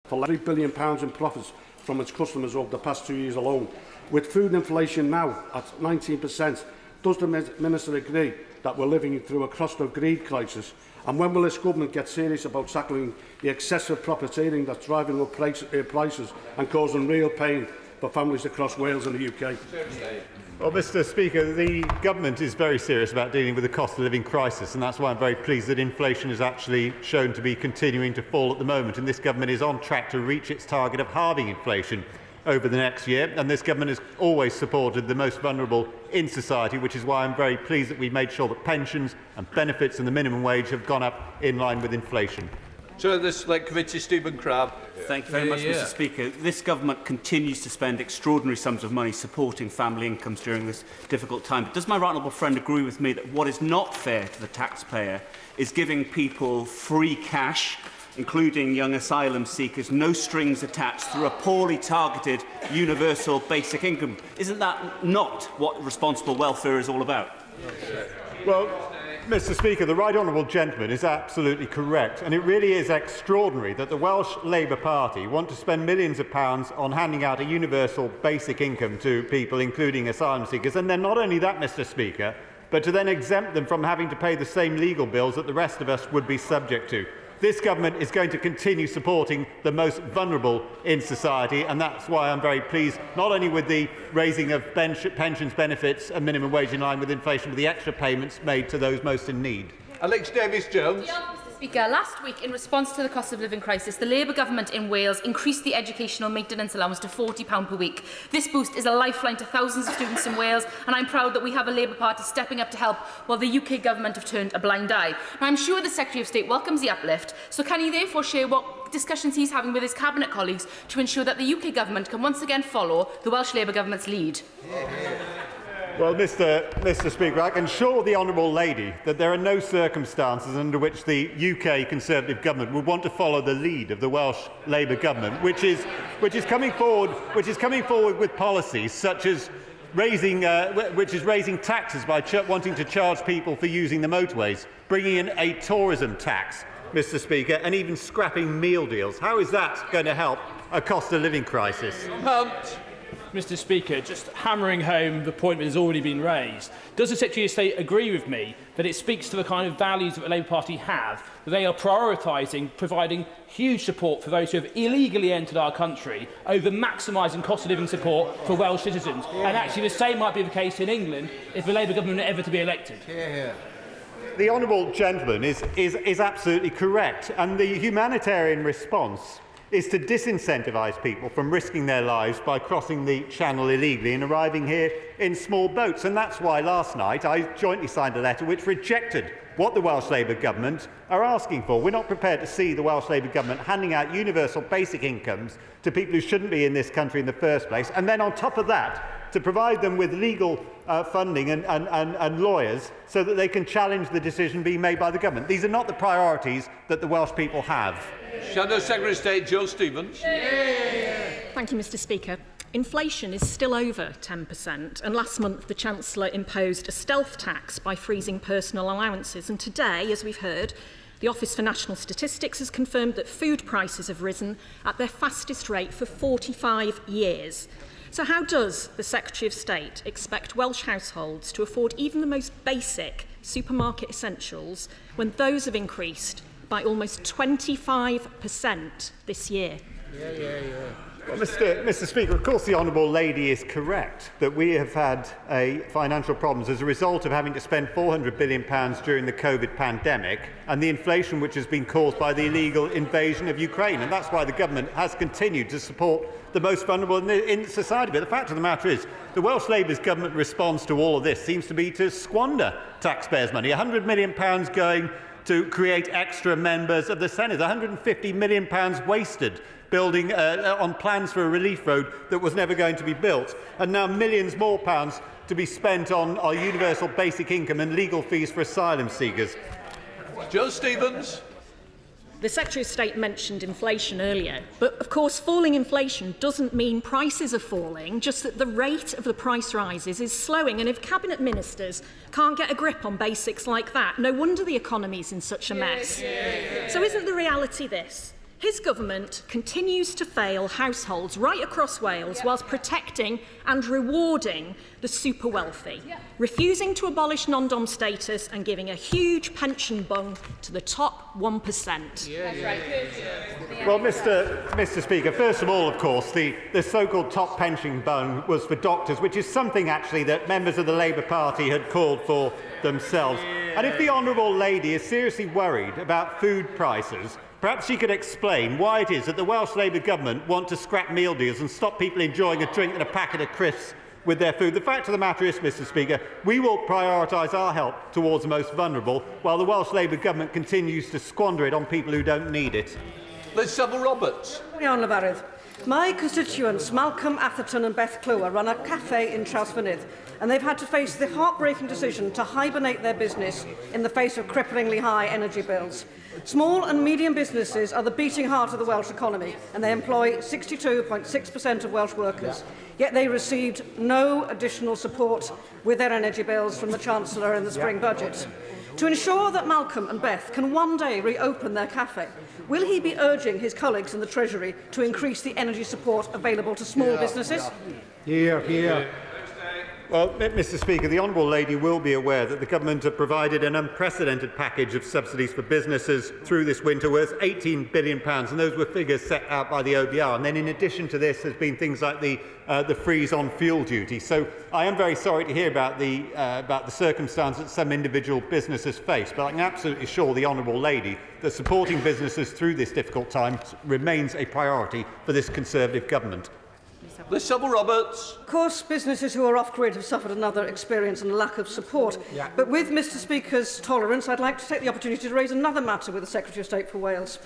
for £3 billion in profits from its customers over the past 2 years alone. With food inflation now at 19%, does the Minister agree that we're living through a cost-of-greed crisis? And when will this government get serious about tackling the excessive profiteering that's driving up prices and causing real pain for families across Wales and the UK? Well, Mr. Speaker, the government is very serious about dealing with the cost of living crisis, and that's why I'm very pleased that inflation is actually shown to be continuing to fall at the moment, and this government is on track to reach its target of halving inflation over the next year. And this government has always supported the most vulnerable in society, which is why I'm very pleased that we've made sure that pensions and benefits and the minimum wage have gone up in line with inflation. So the Select Committee, Stephen Crabb. Thank you very much, Mr. Speaker. This government continues to spend extraordinary sums of money supporting family incomes during this difficult time. But does my right honourable friend agree with me that what is not fair to the taxpayer is giving people free cash, including young asylum seekers, no strings attached, through a poorly targeted universal basic income? Isn't that not what responsible welfare is all about? Well, Mr. Speaker, the right honourable gentleman is absolutely correct, and it really is extraordinary that the Welsh Labour Party want to spend millions of pounds on handing out a universal basic income to people, including asylum seekers, and then not only that, Mr. Speaker, but to then exempt them from having to pay the same legal bills that the rest of us would be subject to. This government is going to continue supporting the most vulnerable in society, and that's why I'm very pleased not only with the raising of pensions, benefits and minimum wage in line with inflation, but the extra payments made to those most in need. Alex Davies-Jones. Speaker, last week, in response to the cost of living crisis, the Labour government in Wales increased the educational maintenance allowance to £40 per week. This boost is a lifeline to thousands of students in Wales, and I'm proud that we have a Labour Party stepping up to help while the UK government have turned a blind eye. Now, I'm sure the Secretary of State welcomes the uplift, so can he therefore share what discussions he's having with his Cabinet colleagues to ensure that the UK government can once again follow the Welsh Labour government's lead? Well, Mr. Speaker, I can assure the honourable lady that there are no circumstances under which the UK Conservative government would want to follow the lead of the Welsh Labour government, which is coming forward with policies such as raising taxes by wanting to charge people for using the motorways, bringing in a tourism tax, Mr. Speaker, and even scrapping meal deals. How is that going to help a cost of living crisis? Mr. Speaker, just hammering home the point that has already been raised, does the Secretary of State agree with me that it speaks to the kind of values that the Labour Party have, that they are prioritising providing huge support for those who have illegally entered our country over maximising cost of living support for Welsh citizens? And actually the same might be the case in England if the Labour government were ever to be elected. The honourable gentleman is absolutely correct, and the humanitarian response is to disincentivise people from risking their lives by crossing the channel illegally and arriving here in small boats. And that's why last night I jointly signed a letter which rejected what the Welsh Labour government are asking for. We're not prepared to see the Welsh Labour government handing out universal basic incomes to people who shouldn't be in this country in the first place, and then on top of that to provide them with legal funding and lawyers so that they can challenge the decision being made by the government. These are not the priorities that the Welsh people have. Shadow Secretary of State Joe Stevens. Thank you, Mr. Speaker. Inflation is still over 10%, and last month the Chancellor imposed a stealth tax by freezing personal allowances. And today, as we've heard, the Office for National Statistics has confirmed that food prices have risen at their fastest rate for 45 years. So how does the Secretary of State expect Welsh households to afford even the most basic supermarket essentials when those have increased by almost 25% this year? Well, Mr. Speaker, of course the honourable lady is correct that we have had financial problems as a result of having to spend £400 billion during the COVID pandemic and the inflation which has been caused by the illegal invasion of Ukraine. And that's why the government has continued to support the most vulnerable in society. But the fact of the matter is, the Welsh Labour's government response to all of this seems to be to squander taxpayers' money. £100 million going to create extra members of the Senate, £150 million wasted building on plans for a relief road that was never going to be built, and now millions more pounds to be spent on our universal basic income and legal fees for asylum seekers. Joe Stevens. The Secretary of State mentioned inflation earlier, but of course falling inflation doesn't mean prices are falling, just that the rate of the price rises is slowing. And if Cabinet Ministers can't get a grip on basics like that, no wonder the economy's in such a mess. So isn't the reality this? His government continues to fail households right across Wales whilst protecting and rewarding the super wealthy, refusing to abolish non-dom status and giving a huge pension bung to the top 1%. Well, Mr. Speaker, first of all, of course, the so-called top pension bung was for doctors, which is something actually that members of the Labour Party had called for themselves. And if the honourable lady is seriously worried about food prices, perhaps she could explain why it is that the Welsh Labour government want to scrap meal deals and stop people enjoying a drink and a packet of crisps with their food. The fact of the matter is, Mr. Speaker, we will prioritise our help towards the most vulnerable, while the Welsh Labour government continues to squander it on people who don't need it. Liz Saville-Roberts. Iawn Lefarydd. My constituents, Malcolm Atherton and Beth Clower, run a cafe in Trawsfynydd, and they've had to face the heartbreaking decision to hibernate their business in the face of cripplingly high energy bills. Small and medium businesses are the beating heart of the Welsh economy, and they employ 62.6% of Welsh workers. Yet they received no additional support with their energy bills from the Chancellor in the spring budget. To ensure that Malcolm and Beth can one day reopen their cafe, will he be urging his colleagues in the Treasury to increase the energy support available to small businesses? Here. Well, Mr. Speaker, the honourable lady will be aware that the government have provided an unprecedented package of subsidies for businesses through this winter worth £18 billion, and those were figures set out by the OBR. And then in addition to this, there's been things like the freeze on fuel duty. So I am very sorry to hear about the circumstance that some individual businesses face, but I can absolutely assure the honourable lady that supporting businesses through this difficult time remains a priority for this Conservative government. Liz Saville-Roberts. Of course, businesses who are off-grid have suffered another experience and lack of support. But with Mr Speaker's tolerance, I'd like to take the opportunity to raise another matter with the Secretary of State for Wales.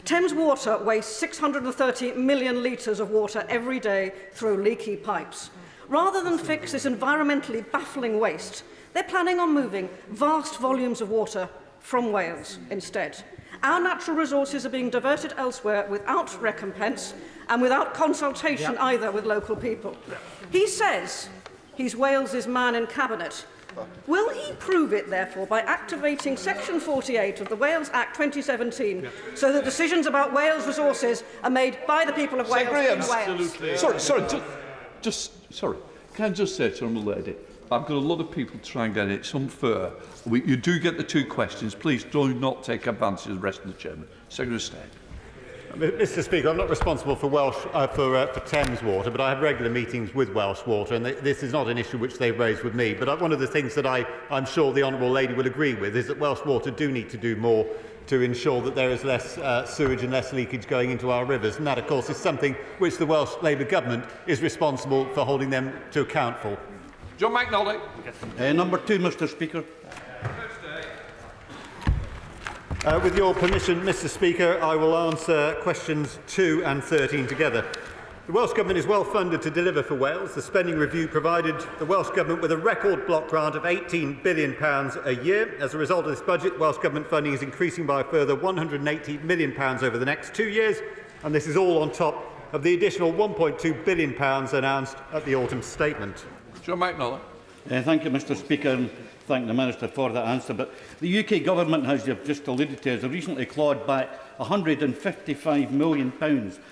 Thames Water wastes 630 million litres of water every day through leaky pipes. Rather than fix this environmentally baffling waste, they're planning on moving vast volumes of water from Wales instead. Our natural resources are being diverted elsewhere without recompense and without consultation either with local people. He says he's Wales's man in Cabinet. Will he prove it, therefore, by activating Section 48 of the Wales Act 2017 so that decisions about Wales resources are made by the people of Wales in Wales? Absolutely. Sorry. Can I just say to the honourable lady, I've got a lot of people trying to get it some fair. You do get the two questions. Please do not take advantage of the rest of the chairman. Secretary of State. Mr. Speaker, I'm not responsible for Thames Water, but I have regular meetings with Welsh Water, and this is not an issue which they've raised with me. But one of the things that I'm sure the honourable lady will agree with is that Welsh Water do need to do more to ensure that there is less sewage and less leakage going into our rivers. And that, of course, is something which the Welsh Labour government is responsible for holding them to account for. John McNally. Number 2, Mr. Speaker. With your permission, Mr. Speaker, I will answer questions 2 and 13 together. The Welsh Government is well funded to deliver for Wales. The spending review provided the Welsh Government with a record block grant of £18 billion a year. As a result of this budget, Welsh Government funding is increasing by a further £180 million over the next 2 years, and this is all on top of the additional £1.2 billion announced at the autumn statement. John McNally. Thank you, Mr. Speaker, and thank the Minister for that answer. But the UK Government, as you've just alluded to, has recently clawed back £155 million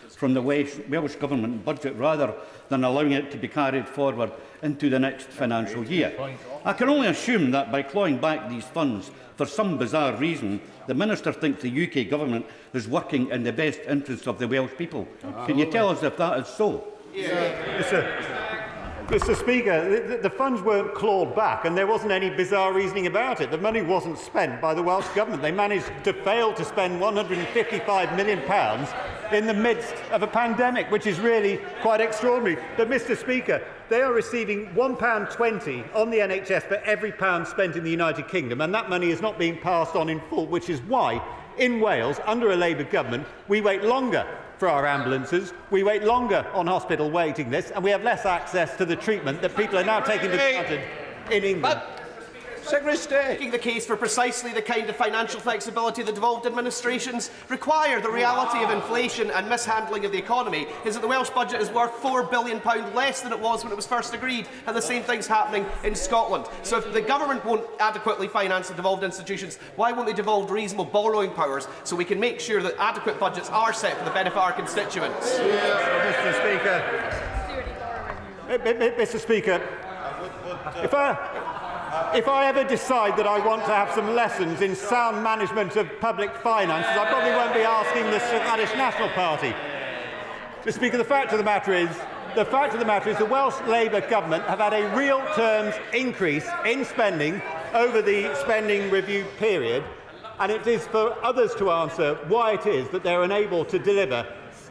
from the Welsh Government budget rather than allowing it to be carried forward into the next financial year. I can only assume that by clawing back these funds, for some bizarre reason, the Minister thinks the UK Government is working in the best interests of the Welsh people. Can you tell us if that is so? Mr. Speaker, the funds weren't clawed back, and there wasn't any bizarre reasoning about it. The money wasn't spent by the Welsh Government. They managed to fail to spend £155 million in the midst of a pandemic, which is really quite extraordinary. But, Mr. Speaker, they are receiving £1.20 on the NHS for every pound spent in the United Kingdom, and that money is not being passed on in full, which is why, in Wales, under a Labour government, we wait longer for our ambulances, we wait longer on hospital waiting lists, and we have less access to the treatment that people are now taking for granted in England. Secretary of State. Making the case for precisely the kind of financial flexibility the devolved administrations require. The reality of inflation and mishandling of the economy is that the Welsh budget is worth £4 billion less than it was when it was first agreed, and the same thing's happening in Scotland. So if the government won't adequately finance the devolved institutions, why won't they devolve reasonable borrowing powers so we can make sure that adequate budgets are set for the benefit of our constituents? Mr. Speaker, if I ever decide that I want to have some lessons in sound management of public finances, I probably won't be asking the Scottish National Party. Mr. Speaker, the fact of the matter is the Welsh Labour government have had a real terms increase in spending over the spending review period, and it is for others to answer why it is that they're unable to deliver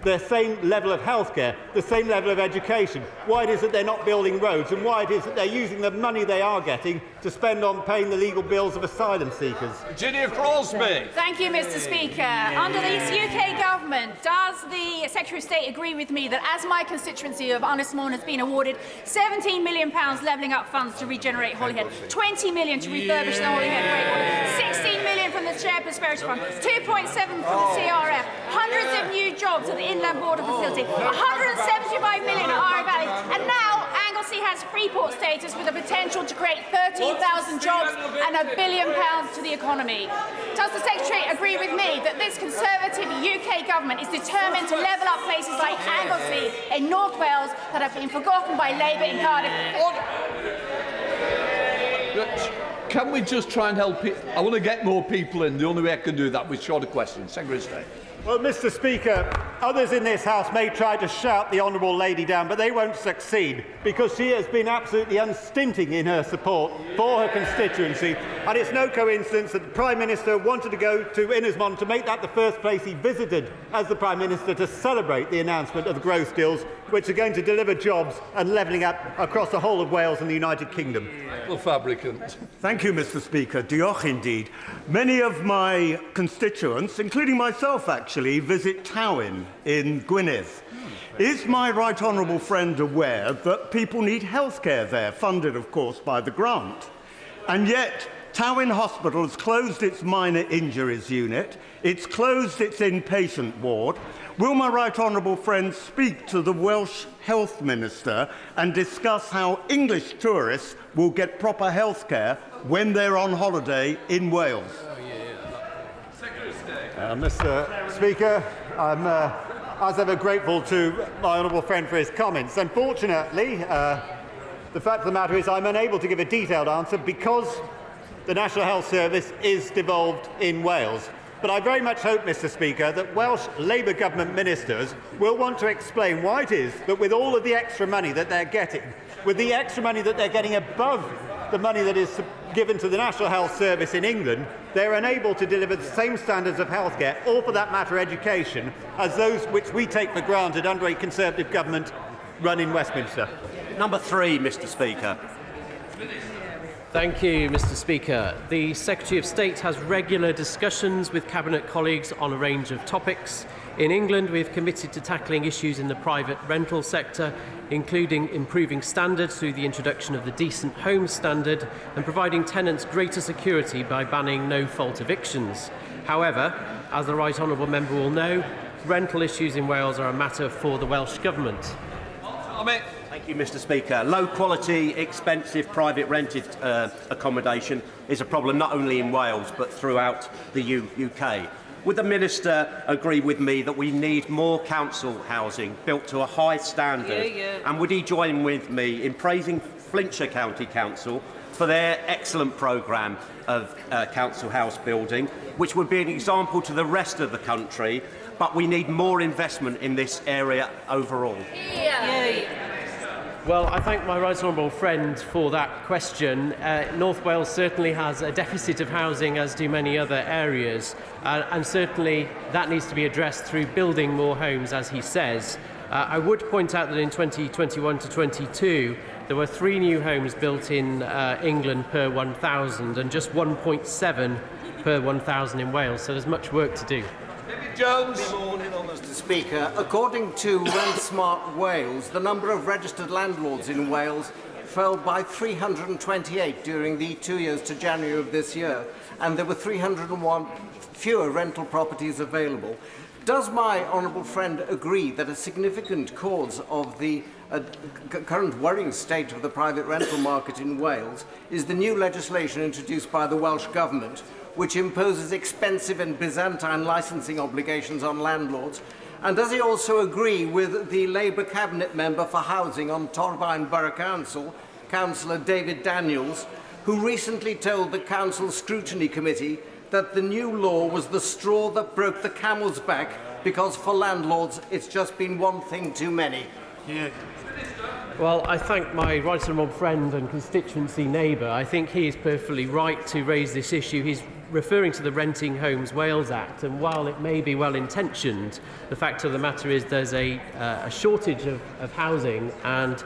the same level of healthcare, the same level of education, why it is that they're not building roads, and why it is that they're using the money they are getting to spend on paying the legal bills of asylum seekers. Virginia Crosby. Thank you, Mr. Speaker. Under this UK government, does the Secretary of State agree with me that as my constituency of Anismore has been awarded £17 million levelling up funds to regenerate Holyhead, £20 million to refurbish the Holyhead Great Wall, £16 million from the Shared Prosperity Fund, £2.7 from the CRF, hundreds of new jobs at the Inland Border Facility, £175 million at Ira Valley, and now Anglesey has Freeport status with the potential to create 13,000 jobs and £1 billion to the economy. Does the Secretary agree with me that this Conservative UK government is determined to level up places like Anglesey in North Wales that have been forgotten by Labour in Cardiff? Can we just try and help it? I want to get more people in. The only way I can do that with shorter questions. Secretary of State. Well, Mr. Speaker, others in this House may try to shout the Honourable Lady down, but they won't succeed because she has been absolutely unstinting in her support for her constituency. And it's no coincidence that the Prime Minister wanted to go to Innismon to make that the first place he visited as the Prime Minister to celebrate the announcement of the growth deals, which are going to deliver jobs and levelling up across the whole of Wales and the United Kingdom. Well, fabricant. Thank you, Mr. Speaker. Diolch indeed. Many of my constituents, including myself actually, visit Tywyn in Gwynedd. Is my right honourable friend aware that people need healthcare there, funded of course by the grant? And yet Tywyn Hospital has closed its minor injuries unit, it's closed its inpatient ward. Will my right honourable friend speak to the Welsh Health Minister and discuss how English tourists will get proper healthcare when they're on holiday in Wales? Mr. Speaker, I'm as ever grateful to my honourable friend for his comments. Unfortunately, the fact of the matter is I'm unable to give a detailed answer because the National Health Service is devolved in Wales. But I very much hope, Mr. Speaker, that Welsh Labour government ministers will want to explain why it is that with all of the extra money that they're getting, with the extra money that they're getting above the money that is given to the National Health Service in England, they're unable to deliver the same standards of healthcare, or for that matter education, as those which we take for granted under a Conservative government run in Westminster. Number 3, Mr. Speaker. Thank you, Mr. Speaker. The Secretary of State has regular discussions with Cabinet colleagues on a range of topics. In England, we have committed to tackling issues in the private rental sector, including improving standards through the introduction of the Decent Homes Standard and providing tenants greater security by banning no-fault evictions. However, as the Right Honourable Member will know, rental issues in Wales are a matter for the Welsh Government. Thank you, Mr. Speaker. Low-quality, expensive private rented accommodation is a problem not only in Wales but throughout the UK. Would the Minister agree with me that we need more council housing built to a high standard? And would he join with me in praising Flintshire County Council for their excellent programme of council house building, which would be an example to the rest of the country, but we need more investment in this area overall? Well, I thank my right honourable friend for that question. North Wales certainly has a deficit of housing, as do many other areas, and certainly that needs to be addressed through building more homes, as he says. I would point out that in 2021 to 22, there were 3 new homes built in England per 1,000 and just 1.7 per 1,000 in Wales, so there's much work to do. Jones. Good morning, Mr. Speaker. According to Rent Smart Wales, the number of registered landlords in Wales fell by 328 during the 2 years to January of this year, and there were 301 fewer rental properties available. Does my honourable friend agree that a significant cause of the current worrying state of the private rental market in Wales is the new legislation introduced by the Welsh Government, which imposes expensive and Byzantine licensing obligations on landlords? And does he also agree with the Labour Cabinet member for Housing on Torfaen Borough Council, Councillor David Daniels, who recently told the Council Scrutiny Committee that the new law was the straw that broke the camel's back because for landlords it's just been one thing too many? Yeah. Well, I thank my right honourable friend and constituency neighbour. I think he is perfectly right to raise this issue. He's referring to the Renting Homes Wales Act, and while it may be well-intentioned, the fact of the matter is there's a shortage of housing, and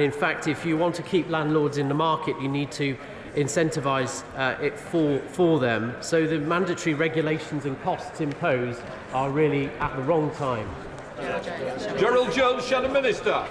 in fact, if you want to keep landlords in the market, you need to incentivise it for them. So the mandatory regulations and costs imposed are really at the wrong time. Gerald Jones, Shadow Minister.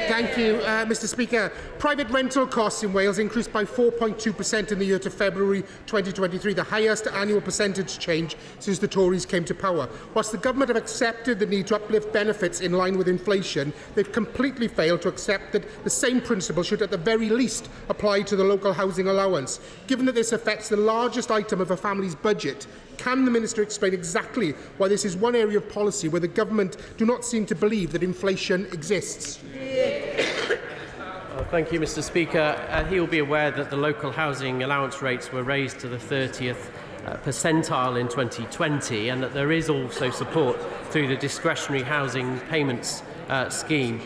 Thank you, Mr. Speaker. Private rental costs in Wales increased by 4.2% in the year to February 2023, the highest annual percentage change since the Tories came to power. Whilst the government have accepted the need to uplift benefits in line with inflation, they've completely failed to accept that the same principle should at the very least apply to the local housing allowance. Given that this affects the largest item of a family's budget, can the Minister explain exactly why this is one area of policy where the government do not seem to believe that inflation exists? Thank you, Mr. Speaker. He will be aware that the local housing allowance rates were raised to the 30th percentile in 2020, and that there is also support through the discretionary housing payments scheme.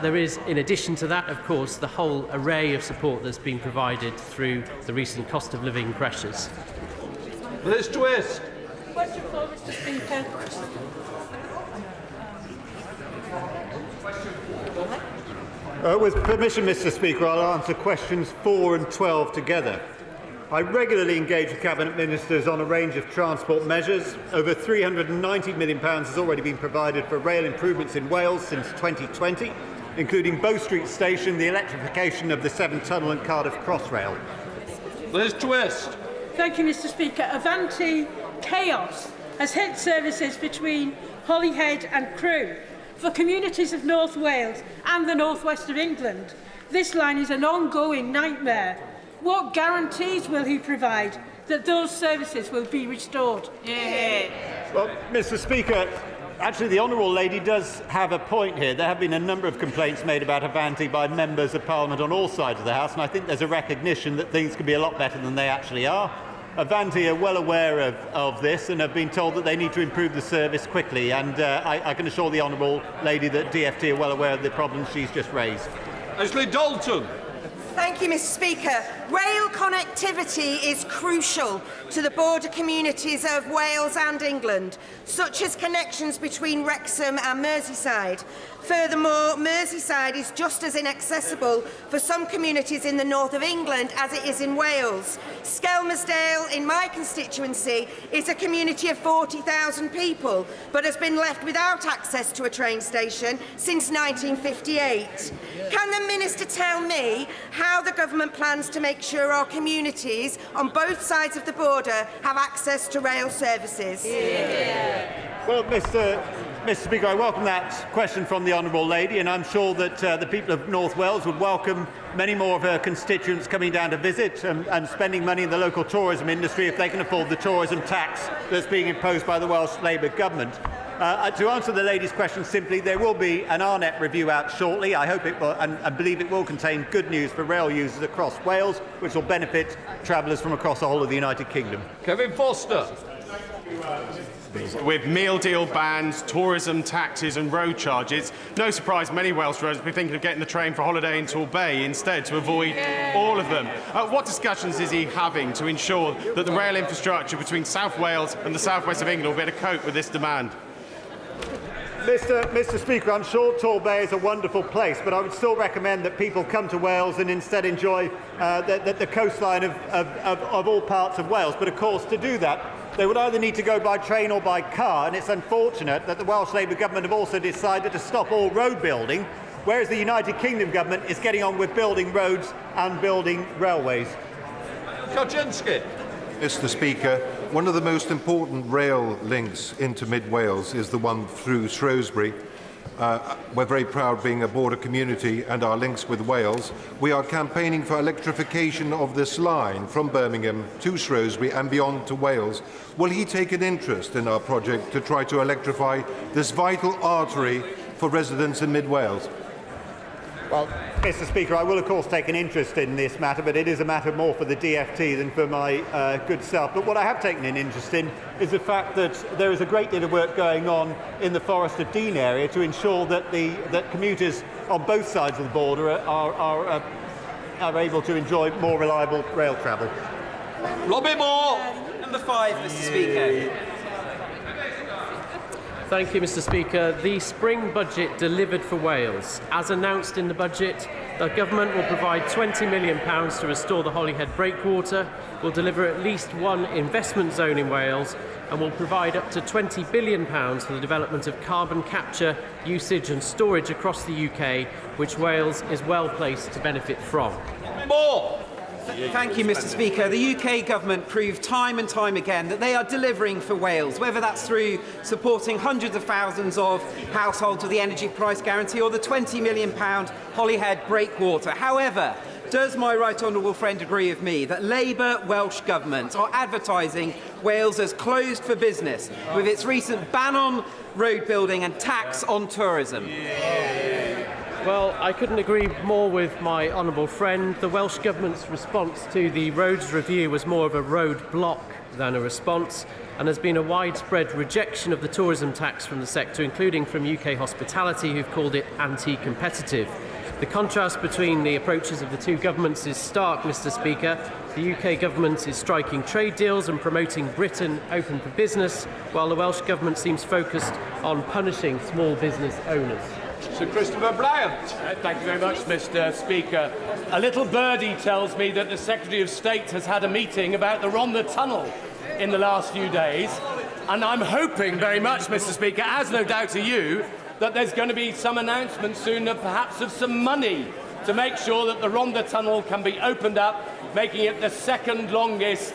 There is, in addition to that, of course, the whole array of support that's been provided through the recent cost of living pressures. Liz Twist. Question 4, Mr. Speaker. With permission, Mr. Speaker, I'll answer questions 4 and 12 together. I regularly engage with Cabinet Ministers on a range of transport measures. Over £390 million has already been provided for rail improvements in Wales since 2020, including Bow Street Station, the electrification of the Severn Tunnel and Cardiff Crossrail. Liz Twist. Thank you, Mr. Speaker. Avanti chaos has hit services between Holyhead and Crewe. For communities of North Wales and the North West of England, this line is an ongoing nightmare. What guarantees will he provide that those services will be restored? Well, Mr. Speaker, actually the Honourable Lady does have a point here. There have been a number of complaints made about Avanti by members of Parliament on all sides of the House, and I think there's a recognition that things can be a lot better than they actually are. Avanti are well aware of this and have been told that they need to improve the service quickly, and I can assure the Honourable Lady that DfT are well aware of the problems she's just raised. Ashley Dalton. Thank you, Mr. Speaker. Rail connectivity is crucial to the border communities of Wales and England, such as connections between Wrexham and Merseyside. Furthermore, Merseyside is just as inaccessible for some communities in the north of England as it is in Wales. Skelmersdale, in my constituency, is a community of 40,000 people, but has been left without access to a train station since 1958. Can the Minister tell me how the government plans to make sure our communities on both sides of the border have access to rail services? Well, Mr. Speaker, I welcome that question from the Honourable Lady, and I'm sure that the people of North Wales would welcome many more of her constituents coming down to visit and spending money in the local tourism industry if they can afford the tourism tax that's being imposed by the Welsh Labour government. To answer the lady's question simply, there will be an RNet review out shortly. I hope it will, and believe it will contain good news for rail users across Wales, which will benefit travellers from across the whole of the United Kingdom. Kevin Foster. With meal deal bans, tourism taxes and road charges, no surprise many Welsh residents will be thinking of getting the train for a holiday in Torbay instead to avoid all of them. What discussions is he having to ensure that the rail infrastructure between South Wales and the South West of England will be able to cope with this demand? Mr. Speaker, I'm sure Torbay is a wonderful place, but I would still recommend that people come to Wales and instead enjoy the coastline of all parts of Wales. But of course, to do that, they would either need to go by train or by car, and it's unfortunate that the Welsh Labour government have also decided to stop all road building whereas the United Kingdom government is getting on with building roads and building railways. Kaczynski. Mr. Speaker, one of the most important rail links into mid-Wales is the one through Shrewsbury. We're very proud being a border community and our links with Wales. We are campaigning for electrification of this line from Birmingham to Shrewsbury and beyond to Wales. Will he take an interest in our project to try to electrify this vital artery for residents in mid-Wales? Well, Mr. Speaker, I will of course take an interest in this matter, but it is a matter more for the DFT than for my good self. But what I have taken an interest in is the fact that there is a great deal of work going on in the Forest of Dean area to ensure that commuters on both sides of the border are able to enjoy more reliable rail travel. Robbie Moore. Number 5, Mr. Speaker. Thank you, Mr. Speaker. The spring budget delivered for Wales. As announced in the budget, the government will provide £20 million to restore the Holyhead breakwater, will deliver at least one investment zone in Wales, and will provide up to £20 billion for the development of carbon capture, usage and storage across the UK, which Wales is well placed to benefit from. More. Thank you, Mr. Speaker. The UK government proved time and time again that they are delivering for Wales, whether that's through supporting hundreds of thousands of households with the energy price guarantee or the £20 million Holyhead breakwater. However, does my right honourable friend agree with me that Labour Welsh governments are advertising Wales as closed for business with its recent ban on road building and tax on tourism? Well, I couldn't agree more with my honourable friend. The Welsh Government's response to the roads review was more of a road block than a response, and there's been a widespread rejection of the tourism tax from the sector, including from UK hospitality, who've called it anti-competitive. The contrast between the approaches of the two governments is stark, Mr. Speaker. The UK government is striking trade deals and promoting Britain open for business, while the Welsh Government seems focused on punishing small business owners. Sir Christopher Bryant. Thank you very much, Mr. Speaker. A little birdie tells me that the Secretary of State has had a meeting about the Rhondda Tunnel in the last few days, and I'm hoping very much, Mr. Speaker, as no doubt are you, that there's going to be some announcement soon of perhaps of some money to make sure that the Rhondda Tunnel can be opened up, making it the second longest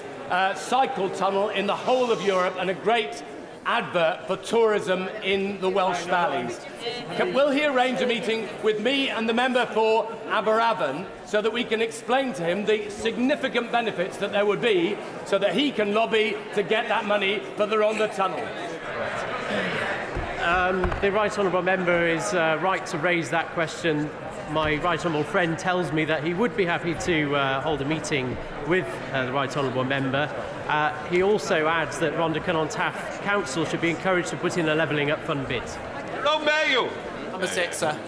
cycle tunnel in the whole of Europe and a great advert for tourism in the Welsh valleys. Will he arrange a meeting with me and the member for Aberavon so that we can explain to him the significant benefits that there would be so that he can lobby to get that money for the Rhondda Tunnel? The right honourable member is right to raise that question. My right honourable friend tells me that he would be happy to hold a meeting with the right honourable member. He also adds that Rhondda Cynon Taf Council should be encouraged to put in a levelling up fund bid. Romeo. Number 6, sir.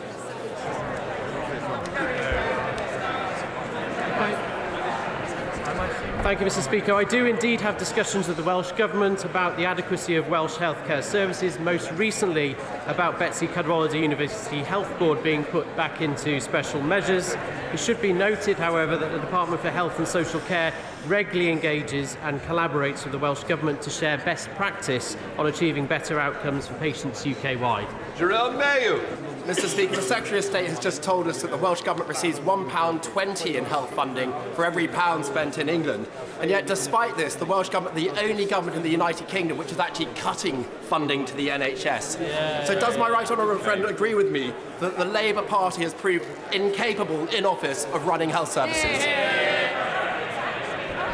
Thank you, Mr. Speaker. I do indeed have discussions with the Welsh Government about the adequacy of Welsh healthcare services, most recently about Betsy Cadwaladr University Health Board being put back into special measures. It should be noted, however, that the Department for Health and Social Care regularly engages and collaborates with the Welsh Government to share best practice on achieving better outcomes for patients UK-wide. Jerome Mayo. Mr. Speaker, the Secretary of State has just told us that the Welsh Government receives £1.20 in health funding for every pound spent in England. And yet, despite this, the Welsh Government, the only government in the United Kingdom which is actually cutting funding to the NHS. So does my right honourable friend agree with me that the Labour Party has proved incapable in office of running health services?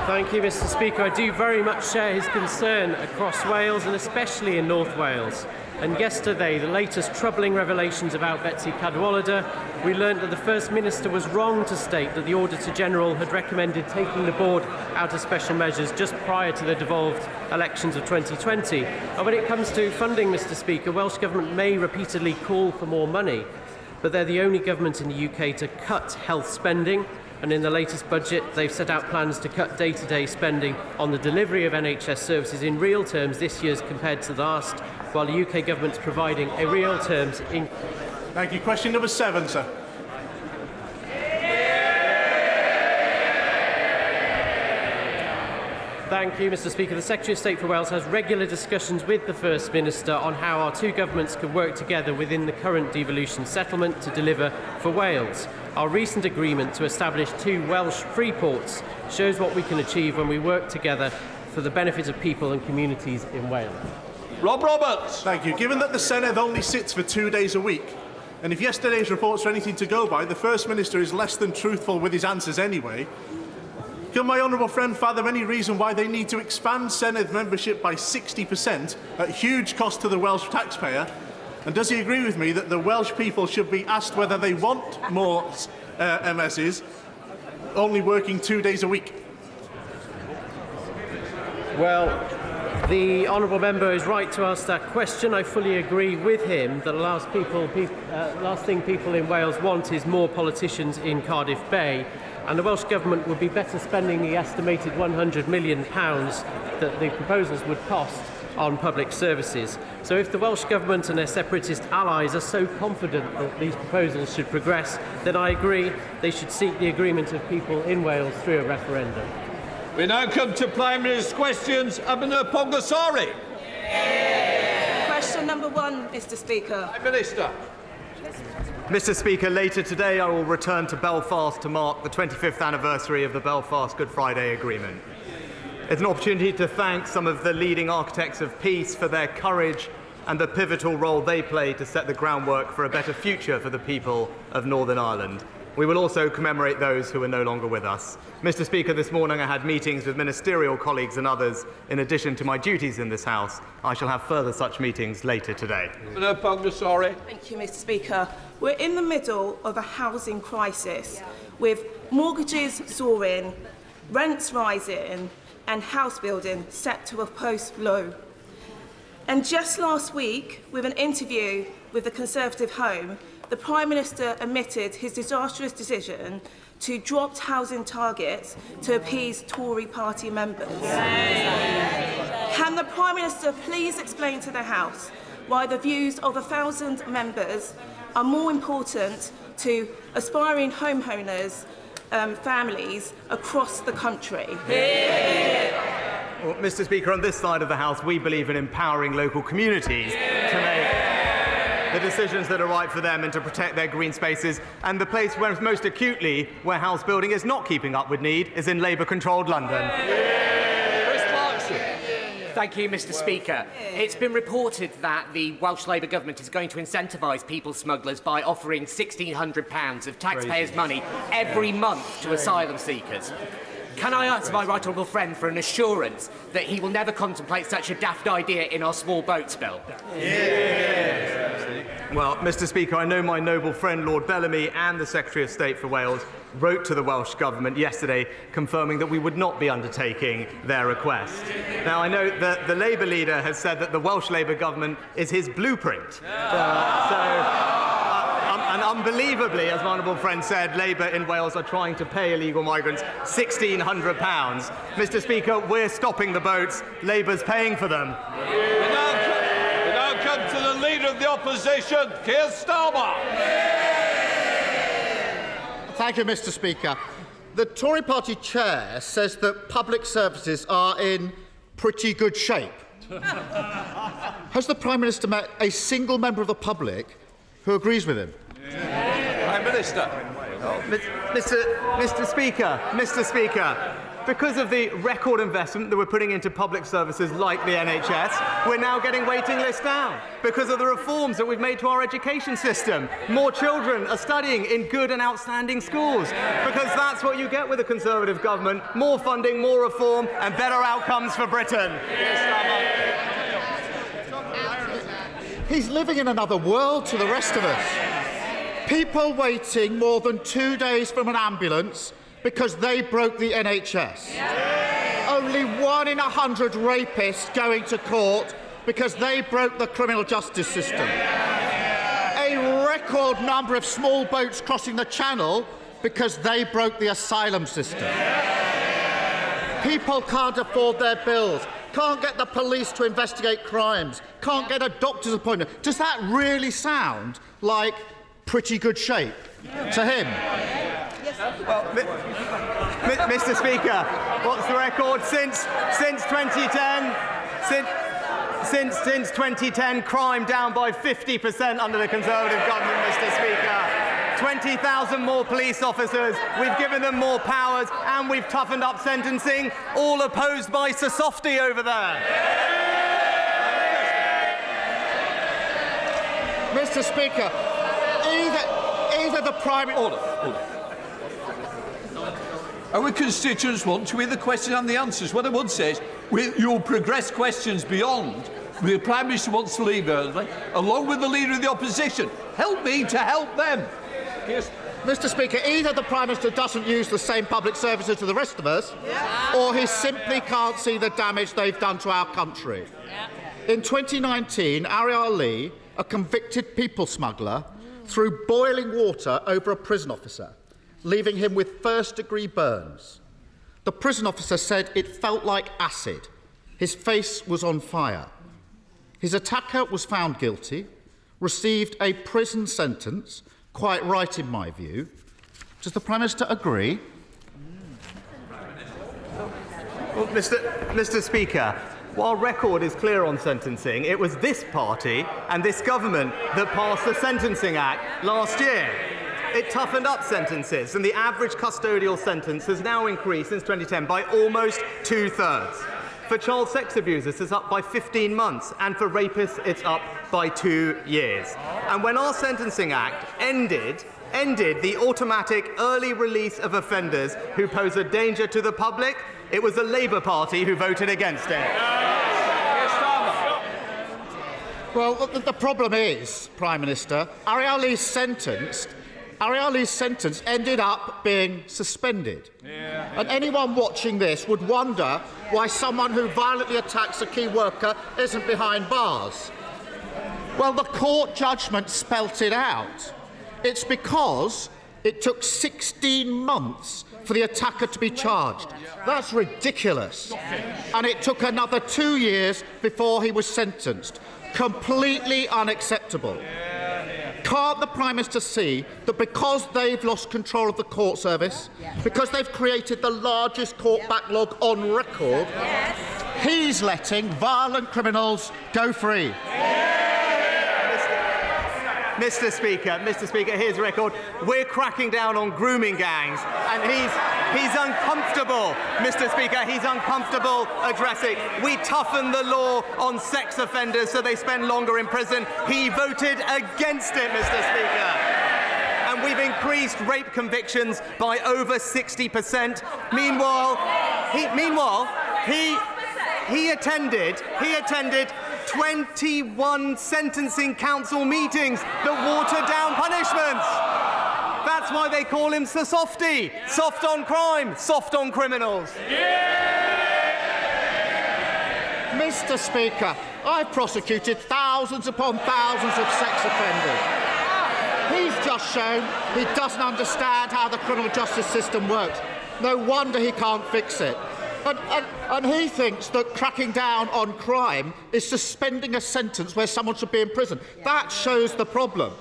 Thank you, Mr. Speaker. I do very much share his concern across Wales and especially in North Wales. And yesterday, the latest troubling revelations about Betsy Cadwaladr, we learnt that the First Minister was wrong to state that the Auditor-General had recommended taking the board out of special measures just prior to the devolved elections of 2020. And when it comes to funding, Mr. Speaker, Welsh Government may repeatedly call for more money, but they're the only government in the UK to cut health spending. And in the latest budget, they've set out plans to cut day-to-day spending on the delivery of NHS services in real terms this year compared to last, while the UK government's providing a real terms in... Thank you. Question number 7, sir. Thank you, Mr Speaker. The Secretary of State for Wales has regular discussions with the First Minister on how our two governments can work together within the current devolution settlement to deliver for Wales. Our recent agreement to establish 2 Welsh free ports shows what we can achieve when we work together for the benefit of people and communities in Wales. Rob Roberts. Thank you. Given that the Senedd only sits for 2 days a week, and if yesterday's reports are anything to go by, the First Minister is less than truthful with his answers anyway, can my honourable friend fathom any reason why they need to expand Senedd membership by 60% at huge cost to the Welsh taxpayer? And does he agree with me that the Welsh people should be asked whether they want more MSs, only working 2 days a week? Well, the honourable member is right to ask that question. I fully agree with him that the last thing people in Wales want is more politicians in Cardiff Bay, and the Welsh Government would be better spending the estimated £100 million that the proposals would cost on public services. So if the Welsh Government and their separatist allies are so confident that these proposals should progress, then I agree they should seek the agreement of people in Wales through a referendum. We now come to Prime Minister's questions. Abner Pongasari. Question number 1, Mr Speaker. Prime Minister. Mr Speaker, later today I will return to Belfast to mark the 25th anniversary of the Belfast Good Friday Agreement. It's an opportunity to thank some of the leading architects of peace for their courage and the pivotal role they played to set the groundwork for a better future for the people of Northern Ireland. We will also commemorate those who are no longer with us. Mr Speaker, this morning I had meetings with ministerial colleagues and others in addition to my duties in this House. I shall have further such meetings later today. Thank you, Mr Speaker. We're in the middle of a housing crisis with mortgages soaring, rents rising and house building set to a post-low. And just last week, with an interview with the Conservative Home, the Prime Minister admitted his disastrous decision to drop housing targets to appease Tory party members. Can the Prime Minister please explain to the House why the views of 1,000 members are more important to aspiring homeowners, families across the country? Well, Mr Speaker, on this side of the House, we believe in empowering local communities to make the decisions that are right for them and to protect their green spaces. And the place where most acutely where house building is not keeping up with need is in Labour-controlled London. Thank you, Mr Speaker. It's been reported that the Welsh Labour Government is going to incentivise people smugglers by offering £1,600 of taxpayers' money every month to asylum seekers. Can I ask my right honourable friend for an assurance that he will never contemplate such a daft idea in our small boats bill? Well, Mr Speaker, I know my noble friend Lord Bellamy and the Secretary of State for Wales wrote to the Welsh Government yesterday confirming that we would not be undertaking their request. Now, I know that the Labour leader has said that the Welsh Labour Government is his blueprint. And unbelievably, as my honourable friend said, Labour in Wales are trying to pay illegal migrants £1,600. Mr Speaker, we're stopping the boats. Labour's paying for them. We now come to the Leader of the Opposition, Keir Starmer. Thank you, Mr Speaker. The Tory party chair says that public services are in pretty good shape. Has the Prime Minister met a single member of the public who agrees with him? Prime Minister. Mr Speaker, because of the record investment that we're putting into public services like the NHS, we're now getting waiting lists down. Because of the reforms that we've made to our education system, more children are studying in good and outstanding schools. Because that's what you get with a Conservative government: more funding, more reform, and better outcomes for Britain. He's living in another world to the rest of us. People waiting more than 2 days from an ambulance because they broke the NHS. Only 1 in 100 rapists going to court because they broke the criminal justice system. A record number of small boats crossing the Channel because they broke the asylum system. People can't afford their bills, can't get the police to investigate crimes, can't get a doctor's appointment. Does that really sound like pretty good shape to him? Well, Mr. Speaker, what's the record? Since 2010, since 2010, crime down by 50% under the Conservative government, Mr. Speaker. 20,000 more police officers, we've given them more powers, and we've toughened up sentencing, all opposed by Sir Softy over there. Mr. Speaker, either the Prime Minister... Order. Our constituents want to hear the question and the answers. What I would say is, you'll progress questions beyond. The Prime Minister wants to leave early, along with the Leader of the Opposition. Help me to help them. Yes. Mr. Speaker, either the Prime Minister doesn't use the same public services to the rest of us, or he simply can't see the damage they've done to our country. In 2019, Ariel Lee, a convicted people smuggler, threw boiling water over a prison officer, leaving him with first-degree burns. The prison officer said it felt like acid. His face was on fire. His attacker was found guilty, received a prison sentence, quite right in my view. Does the Prime Minister agree? Well, Mr. Speaker, while record is clear on sentencing, it was this party and this government that passed the Sentencing Act last year. It toughened up sentences, and the average custodial sentence has now increased since 2010 by almost 2/3. For child sex abusers, it's up by 15 months, and for rapists, it's up by 2 years. And when our Sentencing Act ended the automatic early release of offenders who pose a danger to the public, it was the Labour Party who voted against it. Well, the problem is, Prime Minister, Ariel Lee's sentence ended up being suspended. And anyone watching this would wonder why someone who violently attacks a key worker isn't behind bars. Well, the court judgment spelt it out. It's because it took 16 months for the attacker to be charged. That's ridiculous. And it took another 2 years before he was sentenced. Completely unacceptable. Can't the Prime Minister see that because they've lost control of the court service, because they've created the largest court backlog on record, he's letting violent criminals go free? Mr. Speaker, here's the record. We're cracking down on grooming gangs, and he's uncomfortable, Mr. Speaker, he's uncomfortable addressing. We toughen the law on sex offenders so they spend longer in prison. He voted against it, Mr. Speaker. And we've increased rape convictions by over 60%. Meanwhile, he attended 21 sentencing council meetings that watered down punishments. That's why they call him Sir Softy. Soft on crime, soft on criminals. Mr. Speaker, I've prosecuted thousands upon thousands of sex offenders. He's just shown he doesn't understand how the criminal justice system works. No wonder he can't fix it. And he thinks that cracking down on crime is suspending a sentence where someone should be in prison. That shows the problem.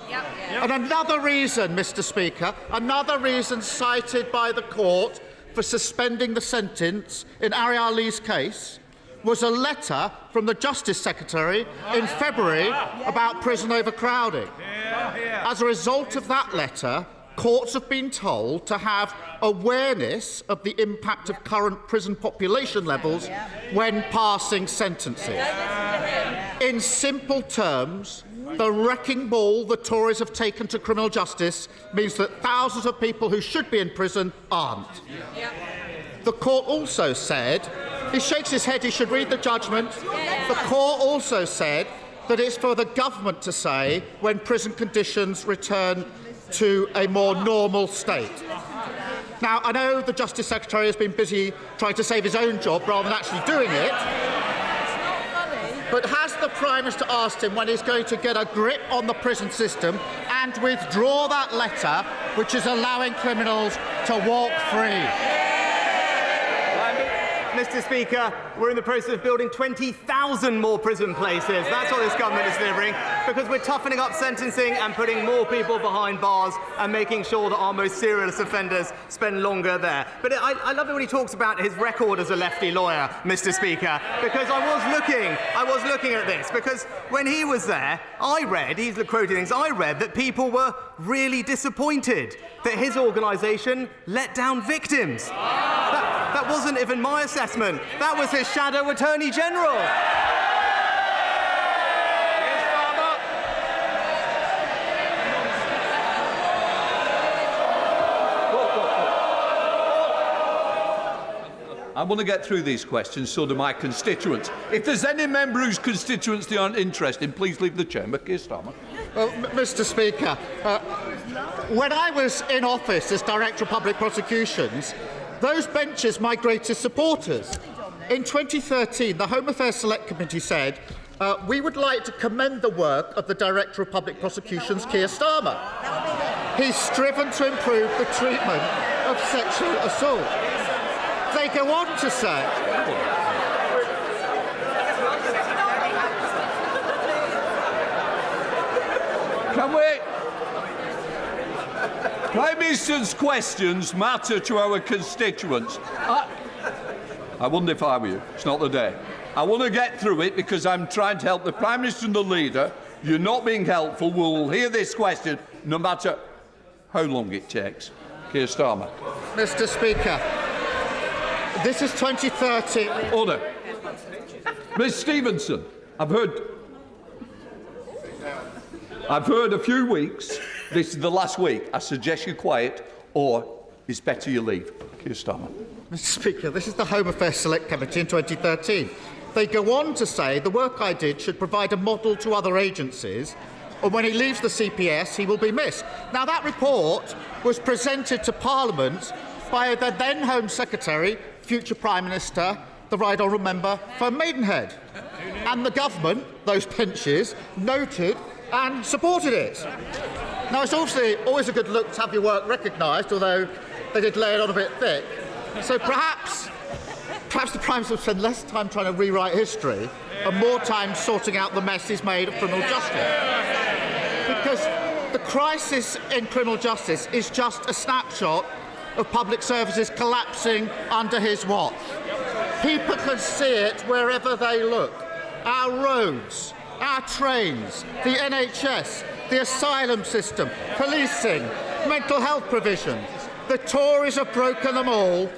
And another reason, Mr. Speaker, another reason cited by the court for suspending the sentence in Ariel Lee's case was a letter from the Justice Secretary in February about prison overcrowding. As a result of that letter, courts have been told to have awareness of the impact of current prison population levels when passing sentences. In simple terms, the wrecking ball the Tories have taken to criminal justice means that thousands of people who should be in prison aren't. The court also said, he shakes his head, he should read the judgment. The court also said that it's for the government to say when prison conditions return to a more normal state. Now, I know the Justice Secretary has been busy trying to save his own job rather than actually doing it. But has the Prime Minister asked him when he's going to get a grip on the prison system and withdraw that letter which is allowing criminals to walk free? Mr. Speaker, we're in the process of building 20,000 more prison places. That's what this government is delivering, because we're toughening up sentencing and putting more people behind bars and making sure that our most serious offenders spend longer there. But I love it when he talks about his record as a lefty lawyer, Mr. Speaker, because I was looking at this, because when he was there, I read, he's quoting things, I read that people were really disappointed that his organisation let down victims. That wasn't even my assessment. That was his shadow Attorney General. I want to get through these questions, so do my constituents. If there's any member whose constituents they aren't interested in, please leave the chamber. Keir Starmer. Well, Mr. Speaker, when I was in office as Director of Public Prosecutions, those benches migrated supporters. In 2013, the Home Affairs Select Committee said, we would like to commend the work of the Director of Public Prosecutions, Keir Starmer. He's striven to improve the treatment of sexual assault. They go on to say... Can we... Prime Minister's questions matter to our constituents. I wonder if I were you. It's not the day. I want to get through it because I'm trying to help the Prime Minister and the Leader. You're not being helpful. We'll hear this question no matter how long it takes. Keir Starmer. Mr. Speaker, this is 2030. Order. Ms Stevenson, I've heard a few weeks. This is the last week. I suggest you quiet, or it's better you leave. Keir Starmer. Mr. Speaker, this is the Home Affairs Select Committee in 2013. They go on to say the work I did should provide a model to other agencies, and when he leaves the CPS, he will be missed. Now, that report was presented to Parliament by the then Home Secretary, future Prime Minister, the Right Honourable Member for Maidenhead. And the government, those benches, noted and supported it. Now, it's obviously always a good look to have your work recognised, although they did lay it on a bit thick. So perhaps the Prime Minister will spend less time trying to rewrite history and more time sorting out the mess he's made of criminal justice. Because the crisis in criminal justice is just a snapshot of public services collapsing under his watch. People can see it wherever they look. Our roads, our trains, the NHS, the asylum system, policing, mental health provision. The Tories have broken them all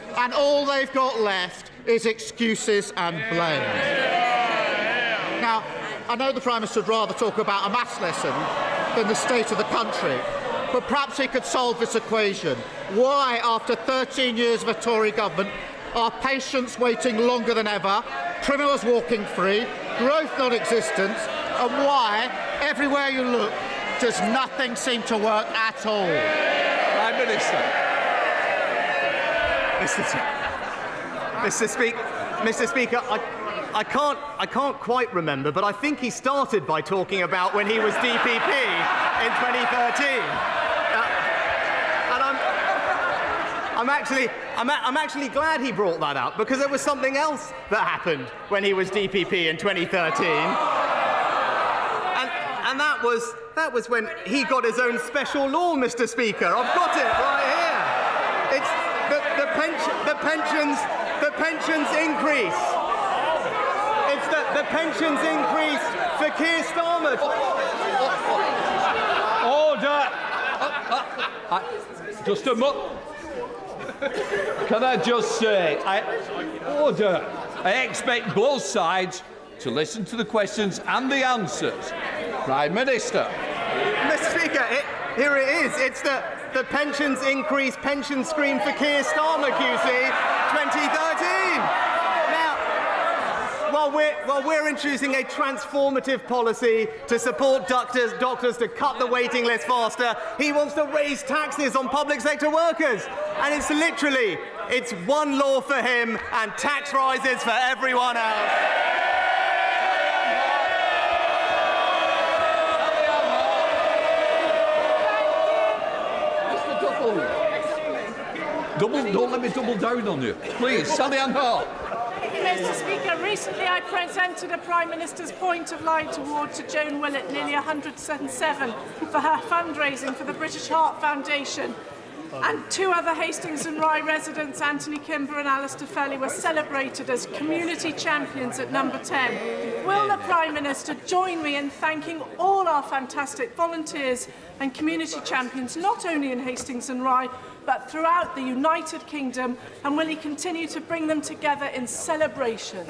they've got left is excuses and blame. Now, I know the Prime Minister would rather talk about a maths lesson than the state of the country, but perhaps he could solve this equation. Why, after 13 years of a Tory government, are patients waiting longer than ever, criminals walking free, growth non-existent, and why, everywhere you look, does nothing seem to work at all? Prime Minister. Mr. Speaker, I can't quite remember, but I think he started by talking about when he was DPP in 2013. And I'm actually glad he brought that up, because there was something else that happened when he was DPP in 2013. And that was when he got his own special law, Mr. Speaker. I've got it right here. It's the pensions increase. It's the pensions increase for Keir Starmer. Order. Just a moment. Can I just say, order. I expect both sides to listen to the questions and the answers. Prime Minister. Mr. Speaker, here it is. It's the pensions increase pension scheme for Keir Starmer, QC, 2013. Now, while we're introducing a transformative policy to support doctors to cut the waiting list faster, he wants to raise taxes on public sector workers. And it's one law for him and tax rises for everyone else. Don't let me double down on you. Please, Sally Ann Hart. Mr. Speaker. Recently, I presented a Prime Minister's Point of Light Award to Joan Willett, nearly 107, for her fundraising for the British Heart Foundation. And two other Hastings and Rye residents, Anthony Kimber and Alistair Felly, were celebrated as community champions at number 10. Will the Prime Minister join me in thanking all our fantastic volunteers and community champions, not only in Hastings and Rye, but throughout the United Kingdom, and will he continue to bring them together in celebration?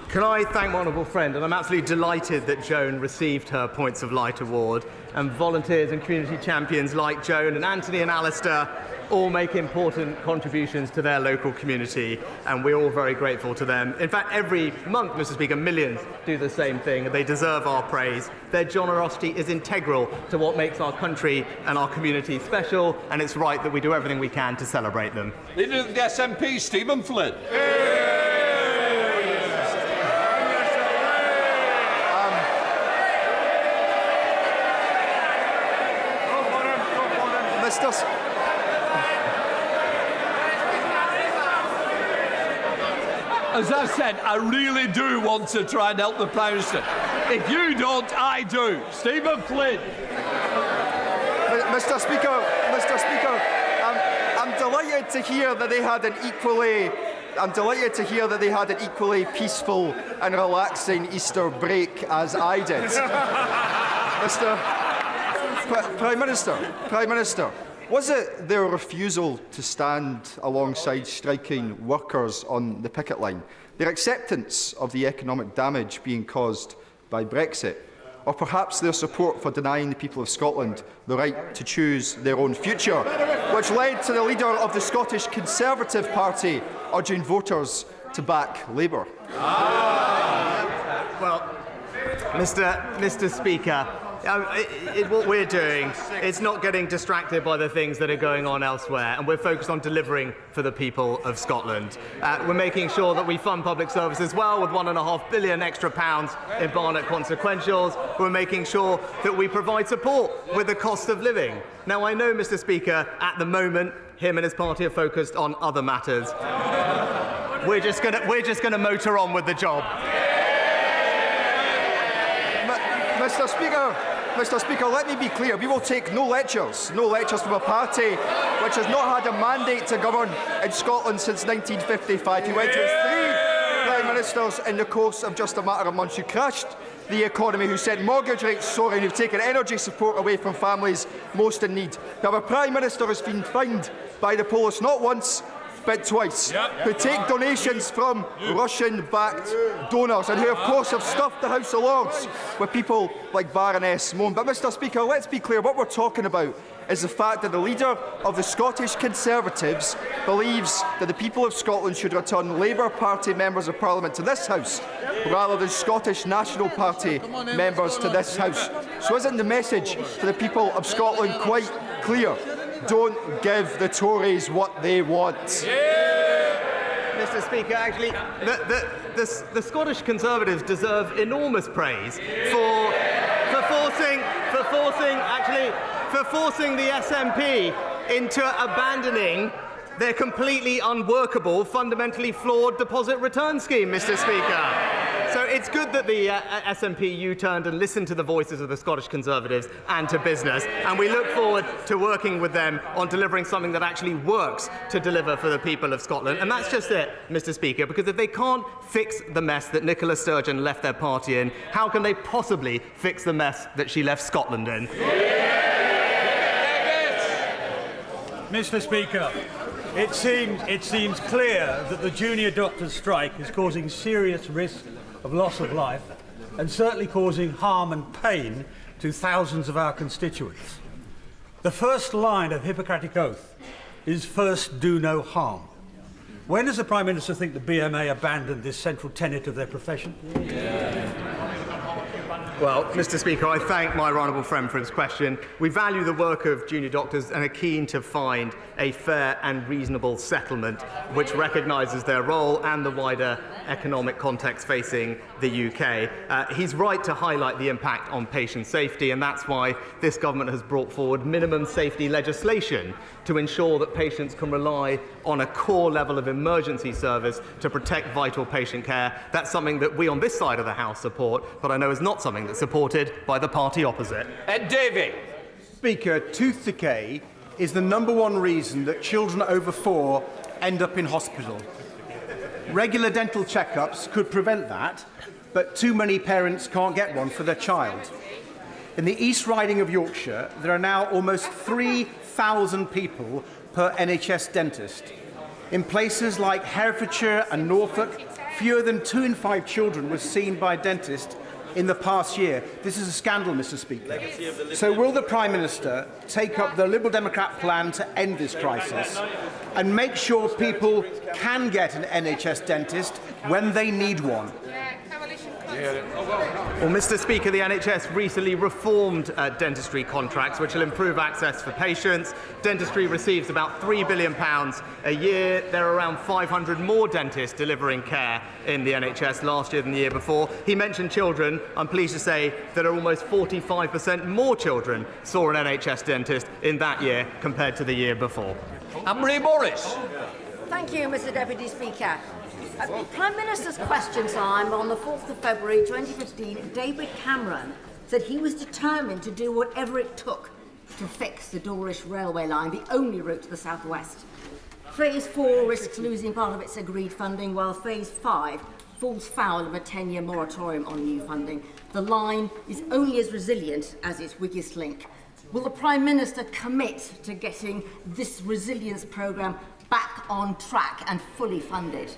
Can I thank my honourable friend, and I'm absolutely delighted that Joan received her Points of Light Award, and volunteers and community champions like Joan and Anthony and Alistair all make important contributions to their local community, and we're all very grateful to them. In fact, every month, Mr. Speaker, millions do the same thing, and they deserve our praise. Their generosity is integral to what makes our country and our community special, and it's right that we do everything we can to celebrate them. Leader of the SNP, Stephen Flynn. As I said, I really do want to try and help the Prime Minister. If you don't, I do. Stephen Flynn. Mr. Speaker, I'm delighted to hear that they had an equally peaceful and relaxing Easter break as I did. Prime Minister, was it their refusal to stand alongside striking workers on the picket line, their acceptance of the economic damage being caused by Brexit, or perhaps their support for denying the people of Scotland the right to choose their own future, which led to the leader of the Scottish Conservative Party urging voters to back Labour? Well, Mr. Speaker, what we're doing is not getting distracted by the things that are going on elsewhere, and we're focused on delivering for the people of Scotland. We're making sure that we fund public services well with £1.5 billion extra in Barnett consequentials. We're making sure that we provide support with the cost of living. Now, I know, Mr. Speaker, at the moment, him and his party are focused on other matters. We're just going to motor on with the job. Mr. Speaker, let me be clear. We will take no lectures from a party which has not had a mandate to govern in Scotland since 1955. Who went through 3 Prime Ministers in the course of just a matter of months, who crashed the economy, who sent mortgage rates soaring, who've taken energy support away from families most in need. Now, a Prime Minister has been fined by the police not once, but twice, who take donations from Russian-backed donors, and who, of course, have stuffed the House of Lords with people like Baroness Mone. But, Mr. Speaker, let's be clear. What we're talking about is the fact that the leader of the Scottish Conservatives believes that the people of Scotland should return Labour Party members of Parliament to this House rather than Scottish National Party members to this House. So isn't the message to the people of Scotland quite clear? Don't give the Tories what they want. Mr. Speaker, actually, the Scottish Conservatives deserve enormous praise for forcing the SNP into abandoning their completely unworkable, fundamentally flawed deposit return scheme, Mr. Speaker. So it's good that the SNP U-turned and listened to the voices of the Scottish Conservatives and to business, and we look forward to working with them on delivering something that actually works to deliver for the people of Scotland. And that's just it, Mr. Speaker, because if they can't fix the mess that Nicola Sturgeon left their party in, how can they possibly fix the mess that she left Scotland in? Mr. Speaker, it seems clear that the junior doctors' strike is causing serious risk of loss of life and certainly causing harm and pain to thousands of our constituents. The first line of Hippocratic Oath is first do no harm. When does the Prime Minister think the BMA abandoned this central tenet of their profession? Well, Mr. Speaker, I thank my honourable friend for his question. We value the work of junior doctors and are keen to find a fair and reasonable settlement which recognises their role and the wider economic context facing the UK. He's right to highlight the impact on patient safety, and that's why this government has brought forward minimum safety legislation to ensure that patients can rely on a core level of emergency service to protect vital patient care. That's something that we on this side of the House support, but I know is not something that's supported by the party opposite. Ed Davey. Speaker, tooth decay is the #1 reason that children over 4 end up in hospital. Regular dental checkups could prevent that, but too many parents can't get one for their child. In the East Riding of Yorkshire, there are now almost 3,000 people per NHS dentist. In places like Herefordshire and Norfolk, fewer than 2 in 5 children were seen by a dentist in the past year. This is a scandal, Mr. Speaker. So will the Prime Minister take up the Liberal Democrat plan to end this crisis and make sure people can get an NHS dentist when they need one? Well, Mr. Speaker, the NHS recently reformed dentistry contracts, which will improve access for patients. Dentistry receives about £3 billion a year. There are around 500 more dentists delivering care in the NHS last year than the year before. He mentioned children. I'm pleased to say that almost 45% more children saw an NHS dentist in that year compared to the year before. Anne-Marie Morris. Thank you, Mr. Deputy Speaker. Prime Minister's question time on the 4th of February 2015, David Cameron said he was determined to do whatever it took to fix the Dorish railway line, the only route to the southwest. Phase 4 risks losing part of its agreed funding, while Phase 5 falls foul of a 10-year moratorium on new funding. The line is only as resilient as its weakest link. Will the Prime Minister commit to getting this resilience programme back on track and fully funded?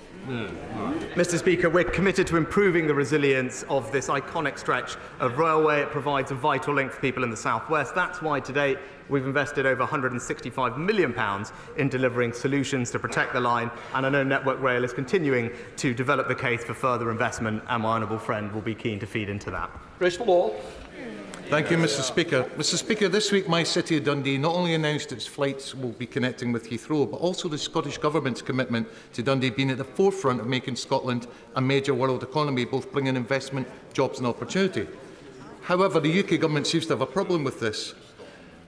Mr. Speaker, we're committed to improving the resilience of this iconic stretch of railway. It provides a vital link for people in the southwest. That's why today we've invested over £165 million in delivering solutions to protect the line, and I know Network Rail is continuing to develop the case for further investment, and my honourable friend will be keen to feed into that. Chris Law. Thank you, Mr. Speaker. Mr. Speaker, this week my city of Dundee not only announced its flights will be connecting with Heathrow, but also the Scottish Government's commitment to Dundee being at the forefront of making Scotland a major world economy, both bringing investment, jobs and opportunity. However, the UK Government seems to have a problem with this.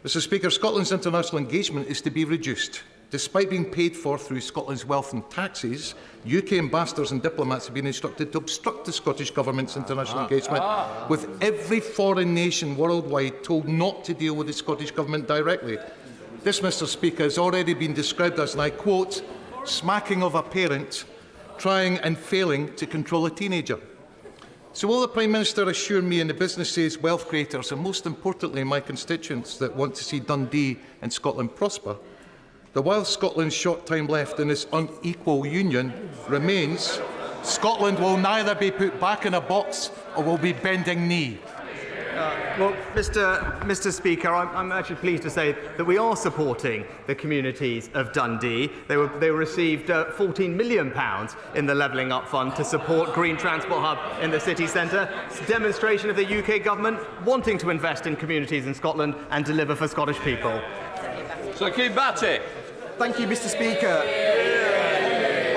Mr. Speaker, Scotland's international engagement is to be reduced. Despite being paid for through Scotland's wealth and taxes, UK ambassadors and diplomats have been instructed to obstruct the Scottish Government's international engagement, with every foreign nation worldwide told not to deal with the Scottish Government directly. This, Mr. Speaker, has already been described as, and I quote, smacking of a parent trying and failing to control a teenager. So will the Prime Minister assure me and the businesses, wealth creators and most importantly my constituents that want to see Dundee and Scotland prosper, that while Scotland's short time left in this unequal union remains, Scotland will neither be put back in a box or will be bending knee? Well, Mr. Speaker, I'm actually pleased to say that we are supporting the communities of Dundee. They received £14 million in the Levelling Up Fund to support Green Transport Hub in the city centre. It's a demonstration of the UK Government wanting to invest in communities in Scotland and deliver for Scottish people. Sir Keith Batty. Thank you, Mr. Speaker.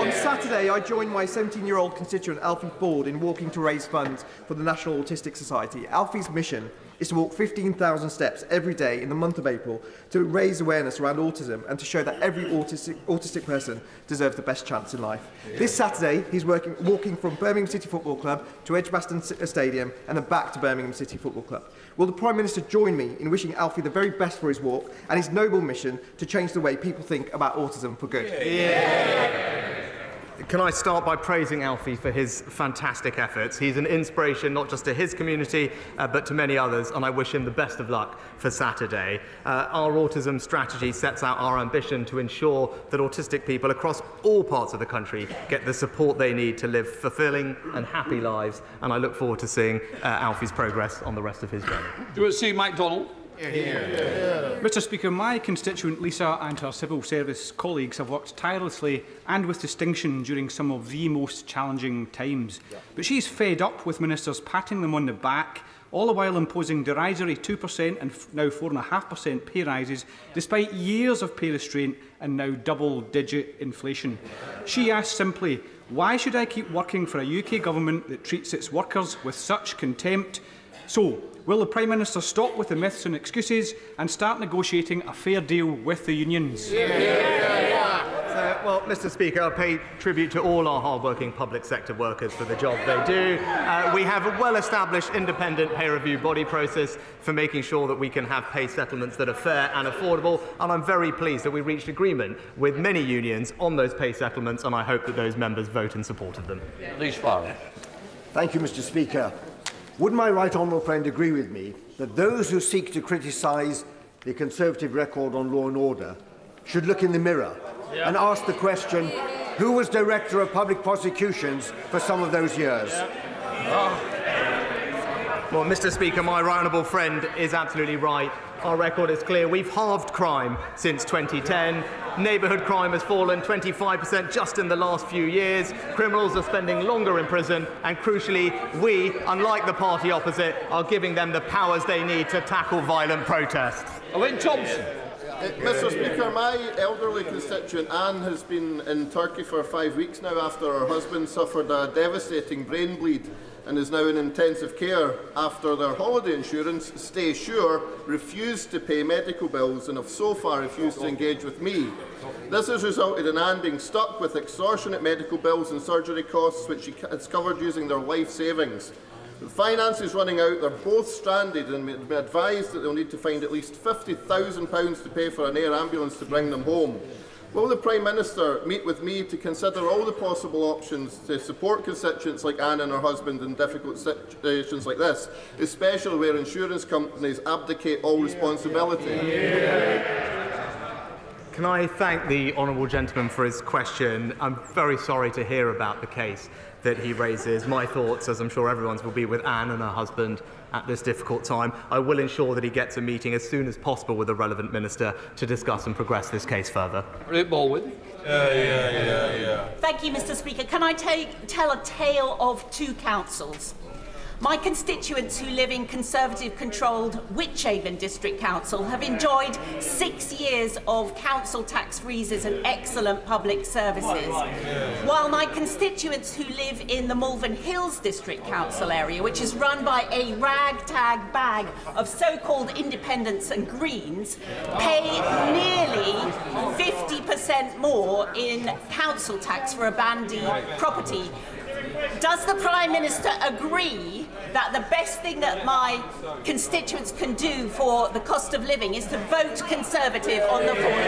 On Saturday, I joined my 17-year-old constituent Alfie Ford in walking to raise funds for the National Autistic Society. Alfie's mission is to walk 15,000 steps every day in the month of April to raise awareness around autism and to show that every autistic person deserves the best chance in life. This Saturday, he's walking from Birmingham City Football Club to Edgbaston Stadium and then back to Birmingham City Football Club. Will the Prime Minister join me in wishing Alfie the very best for his walk and his noble mission to change the way people think about autism for good? Can I start by praising Alfie for his fantastic efforts? He's an inspiration not just to his community, but to many others, and I wish him the best of luck for Saturday. Our autism strategy sets out our ambition to ensure that autistic people across all parts of the country get the support they need to live fulfilling and happy lives, and I look forward to seeing Alfie's progress on the rest of his journey. Do you see MacDonald? Mr. Speaker, my constituent Lisa and her civil service colleagues have worked tirelessly and with distinction during some of the most challenging times. But she's fed up with ministers patting them on the back all the while imposing derisory 2% and now 4.5% pay rises, despite years of pay restraint and now double-digit inflation. She asked simply, why should I keep working for a UK government that treats its workers with such contempt? So, will the Prime Minister stop with the myths and excuses and start negotiating a fair deal with the unions? Well, Mr. Speaker, I pay tribute to all our hard-working public sector workers for the job they do. We have a well-established independent pay review body process for making sure that we can have pay settlements that are fair and affordable, and I'm very pleased that we reached agreement with many unions on those pay settlements, and I hope that those members vote in support of them. Thank you, Mr. Speaker. Would my right honourable friend agree with me that those who seek to criticise the Conservative record on law and order should look in the mirror and ask the question, who was Director of Public Prosecutions for some of those years? Well, Mr. Speaker, my right honourable friend is absolutely right. Our record is clear. We've halved crime since 2010. Neighbourhood crime has fallen 25% just in the last few years. Criminals are spending longer in prison, and crucially, we, unlike the party opposite, are giving them the powers they need to tackle violent protests. Owen Thompson. Mr. Speaker, my elderly constituent Anne has been in Turkey for 5 weeks now after her husband suffered a devastating brain bleed and is now in intensive care after their holiday insurance, Stay Sure, refused to pay medical bills and have so far refused to engage with me. This has resulted in Anne being stuck with extortionate medical bills and surgery costs which she has covered using their life savings. With finances running out, they're both stranded and have been advised that they'll need to find at least £50,000 to pay for an air ambulance to bring them home. Will the Prime Minister meet with me to consider all the possible options to support constituents like Anne and her husband in difficult situations like this, especially where insurance companies abdicate all responsibility? Can I thank the honourable gentleman for his question? I'm very sorry to hear about the case that he raises. My thoughts, as I'm sure everyone's, will be with Anne and her husband at this difficult time. I will ensure that he gets a meeting as soon as possible with the relevant minister to discuss and progress this case further. Rick Baldwin. Thank you, Mr. Speaker. Can I tell a tale of two councils? My constituents who live in Conservative-controlled Wychavon District Council have enjoyed 6 years of council tax freezes and excellent public services, while my constituents who live in the Malvern Hills District Council area, which is run by a ragtag bag of so-called independents and Greens, pay nearly 50% more in council tax for a bandy property. Does the Prime Minister agree that the best thing that my constituents can do for the cost of living is to vote Conservative on the floor?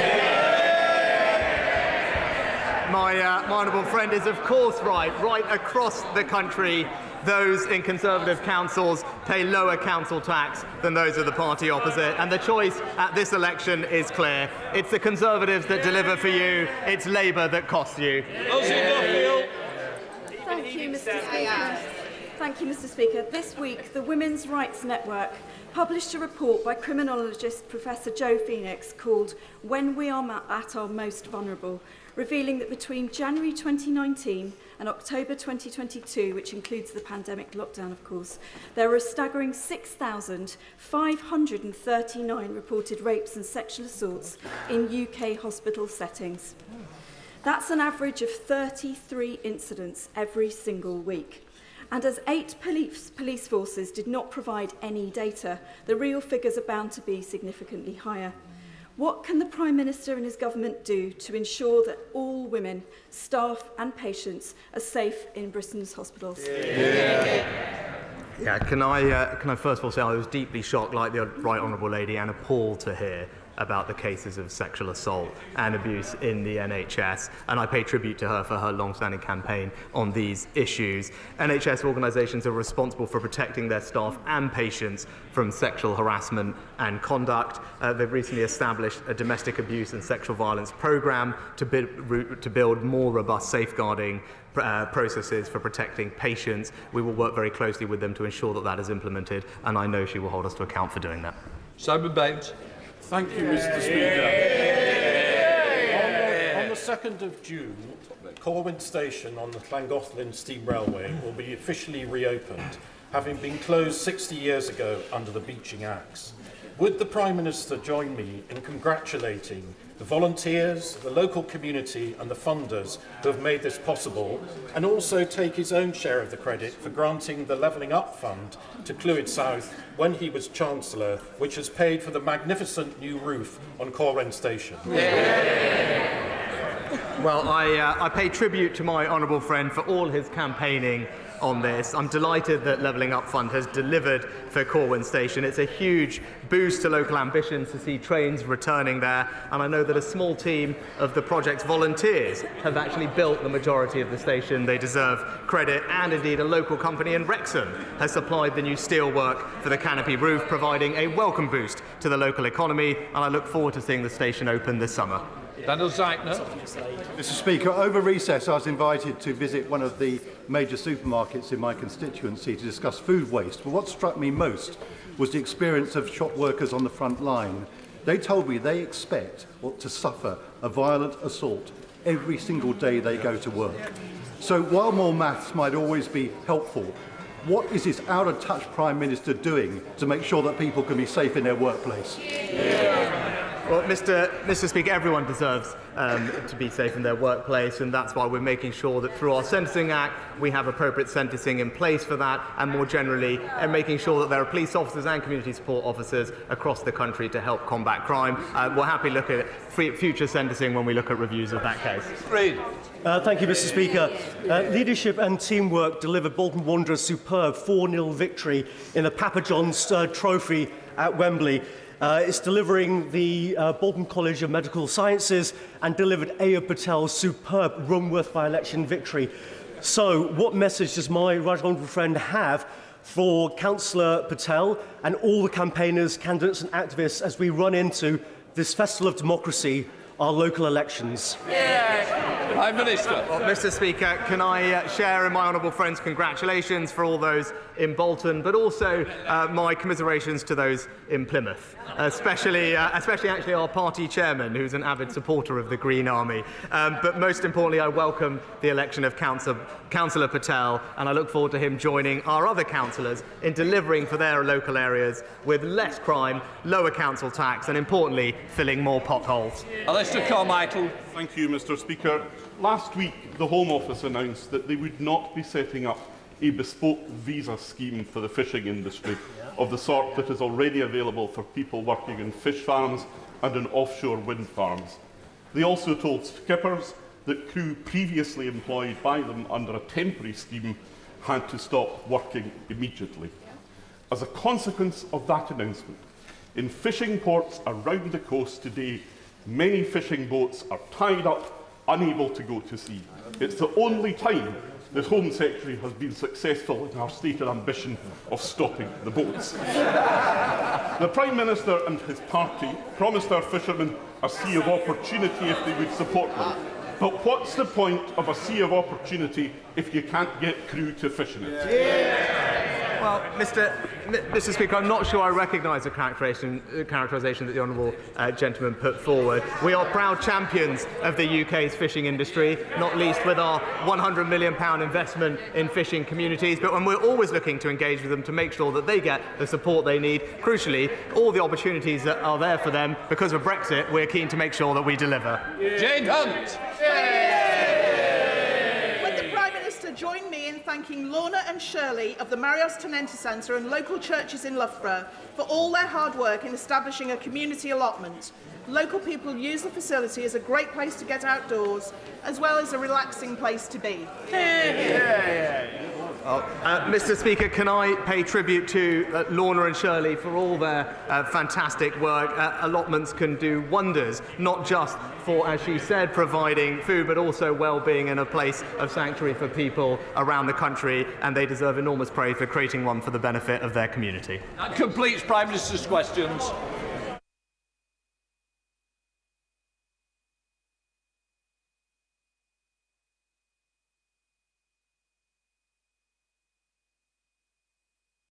My honourable friend is of course right. Right across the country, those in Conservative councils pay lower council tax than those of the party opposite. And the choice at this election is clear. It's the Conservatives that deliver for you. It's Labour that costs you. Thank you, Mr. Speaker. Thank you, Mr. Speaker. This week, the Women's Rights Network published a report by criminologist Professor Joe Phoenix called When We Are at Our Most Vulnerable, revealing that between January 2019 and October 2022, which includes the pandemic lockdown, of course, there were a staggering 6,539 reported rapes and sexual assaults in UK hospital settings. That's an average of 33 incidents every single week. And as 8 police forces did not provide any data, the real figures are bound to be significantly higher. What can the Prime Minister and his government do to ensure that all women, staff and patients are safe in Britain's hospitals? Can I first of all say I was deeply shocked, like the right honourable lady, and appalled to hear about the cases of sexual assault and abuse in the NHS, and I pay tribute to her for her long-standing campaign on these issues. NHS organisations are responsible for protecting their staff and patients from sexual harassment and conduct. They've recently established a domestic abuse and sexual violence programme to build more robust safeguarding processes for protecting patients. We will work very closely with them to ensure that that is implemented, and I know she will hold us to account for doing that. Simon Bates. Thank you, Mr. Speaker. On the 2nd of June, Corwin Station on the Llangollen Steam Railway will be officially reopened, having been closed 60 years ago under the Beeching Acts. Would the Prime Minister join me in congratulating the volunteers, the local community and the funders who have made this possible, and also take his own share of the credit for granting the Levelling Up Fund to Clwyd South when he was Chancellor, which has paid for the magnificent new roof on Corwen Station? Well, I pay tribute to my honourable friend for all his campaigning on this. I'm delighted that Levelling Up Fund has delivered for Corwen Station. It's a huge boost to local ambitions to see trains returning there, and I know that a small team of the project's volunteers have actually built the majority of the station. They deserve credit, and indeed a local company in Wrexham has supplied the new steelwork for the canopy roof, providing a welcome boost to the local economy, and I look forward to seeing the station open this summer. Daniel Zeichner. Mr. Speaker, over recess I was invited to visit one of the major supermarkets in my constituency to discuss food waste. But what struck me most was the experience of shop workers on the front line. They told me they expect to suffer a violent assault every single day they go to work. So while more maths might always be helpful, what is this out-of-touch Prime Minister doing to make sure that people can be safe in their workplace? Well, Mr. Speaker, everyone deserves to be safe in their workplace, and that's why we're making sure that through our Sentencing Act we have appropriate sentencing in place for that, and more generally making sure that there are police officers and community support officers across the country to help combat crime. We're happy to look at future sentencing when we look at reviews of that case. Thank you, Mr. Speaker. Leadership and teamwork delivered Bolton Wanderers' superb 4-0 victory in the Papa John's Trophy at Wembley. It's delivering the Bolton College of Medical Sciences and delivered Ayub Patel's superb Rumworth by-election victory. So what message does my right honourable friend have for Councillor Patel and all the campaigners, candidates and activists as we run into this festival of democracy, our local elections? Prime Minister. Well, Mr. Speaker, can I share in my honourable friend's congratulations for all those in Bolton, but also my commiserations to those in Plymouth, especially actually our party chairman, who's an avid supporter of the Green Army. But most importantly, I welcome the election of Councillor Patel, and I look forward to him joining our other councillors in delivering for their local areas with less crime, lower council tax, and importantly, filling more potholes. Alistair Carmichael. Thank you, Mr. Speaker. Last week, the Home Office announced that they would not be setting up a bespoke visa scheme for the fishing industry of the sort that is already available for people working in fish farms and in offshore wind farms. They also told skippers that crew previously employed by them under a temporary scheme had to stop working immediately. As a consequence of that announcement, in fishing ports around the coast today, many fishing boats are tied up, unable to go to sea. It's the only time the Home Secretary has been successful in our stated ambition of stopping the boats. The Prime Minister and his party promised our fishermen a sea of opportunity if they would support them. But what's the point of a sea of opportunity if you can't get crew to fish in it? Well, Mr. Speaker, I'm not sure I recognise the characterisation that the honourable gentleman put forward. We are proud champions of the UK's fishing industry, not least with our £100 million investment in fishing communities, but when we're always looking to engage with them to make sure that they get the support they need. Crucially, all the opportunities that are there for them because of Brexit, we're keen to make sure that we deliver. Jane Hunt. Join me in thanking Lorna and Shirley of the Marios Tenente Centre and local churches in Loughborough for all their hard work in establishing a community allotment. Local people use the facility as a great place to get outdoors, as well as a relaxing place to be. Mr. Speaker, can I pay tribute to Lorna and Shirley for all their fantastic work? Allotments can do wonders, not just for, as she said, providing food, but also well-being and a place of sanctuary for people around the country, and they deserve enormous praise for creating one for the benefit of their community. That completes Prime Minister's questions.